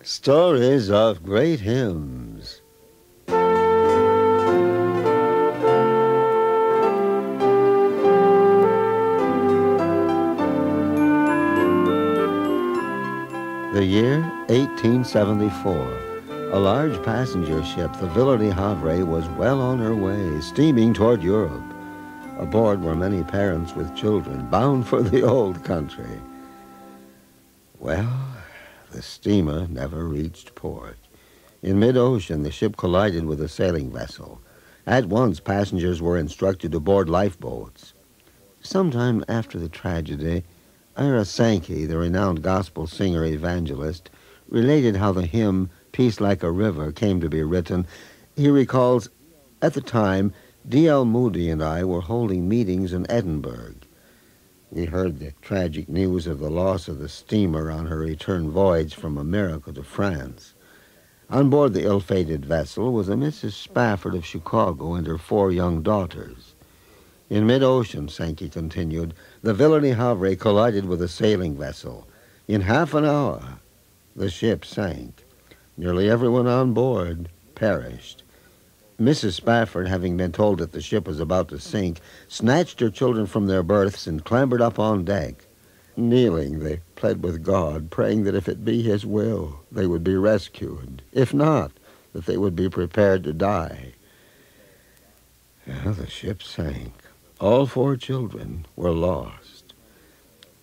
Stories of Great Hymns. The year 1874. A large passenger ship, the Villa de Havre, was well on her way, steaming toward Europe. Aboard were many parents with children, bound for the old country. Well, the steamer never reached port. In mid-ocean, the ship collided with a sailing vessel. At once, passengers were instructed to board lifeboats. Sometime after the tragedy, Ira Sankey, the renowned gospel singer-evangelist, related how the hymn Peace Like a River came to be written. He recalls, at the time, D.L. Moody and I were holding meetings in Edinburgh. We heard the tragic news of the loss of the steamer on her return voyage from America to France. On board the ill-fated vessel was a Mrs. Spafford of Chicago and her 4 young daughters. In mid-ocean, Sankey continued, the Villa de Havre collided with a sailing vessel. In half an hour, the ship sank. Nearly everyone on board perished. Mrs. Spafford, having been told that the ship was about to sink, snatched her children from their berths and clambered up on deck. Kneeling, they pled with God, praying that if it be His will, they would be rescued. If not, that they would be prepared to die. The ship sank. All 4 children were lost.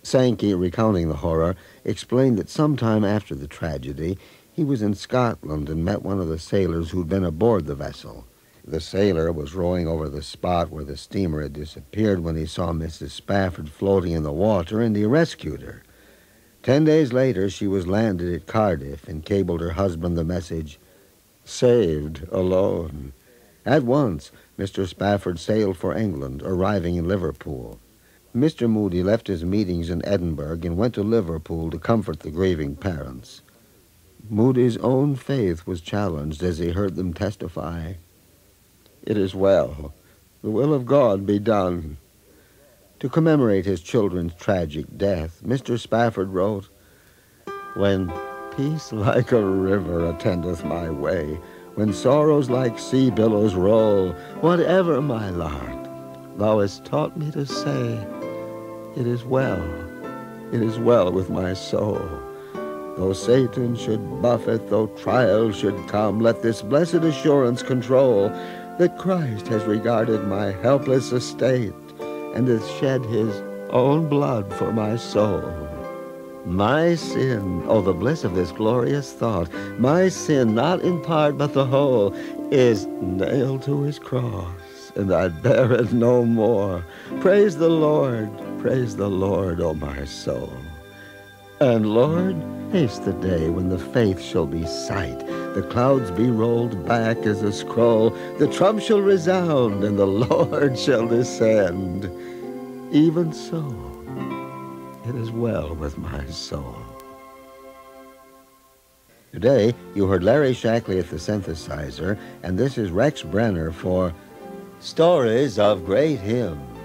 Sankey, recounting the horror, explained that sometime after the tragedy, he was in Scotland and met one of the sailors who'd been aboard the vessel. The sailor was rowing over the spot where the steamer had disappeared when he saw Mrs. Spafford floating in the water, and he rescued her. 10 days later, she was landed at Cardiff and cabled her husband the message, "Saved alone." At once, Mr. Spafford sailed for England, arriving in Liverpool. Mr. Moody left his meetings in Edinburgh and went to Liverpool to comfort the grieving parents. Moody's own faith was challenged as he heard them testify, "It is well. The will of God be done." To commemorate his children's tragic death, Mr. Spafford wrote, "When peace like a river attendeth my way, when sorrows like sea billows roll, whatever my lot, thou hast taught me to say, it is well with my soul. Though Satan should buffet, though trials should come, let this blessed assurance control, that Christ has regarded my helpless estate, and hath shed His own blood for my soul. My sin, oh, the bliss of this glorious thought, my sin, not in part but the whole, is nailed to His cross, and I bear it no more. Praise the Lord, O my soul. And Lord, haste the day when the faith shall be sight, the clouds be rolled back as a scroll, the trump shall resound, and the Lord shall descend. Even so, it is well with my soul." Today, you heard Larry Shackley at the synthesizer, and this is Rex Brenner for Stories of Great Hymns.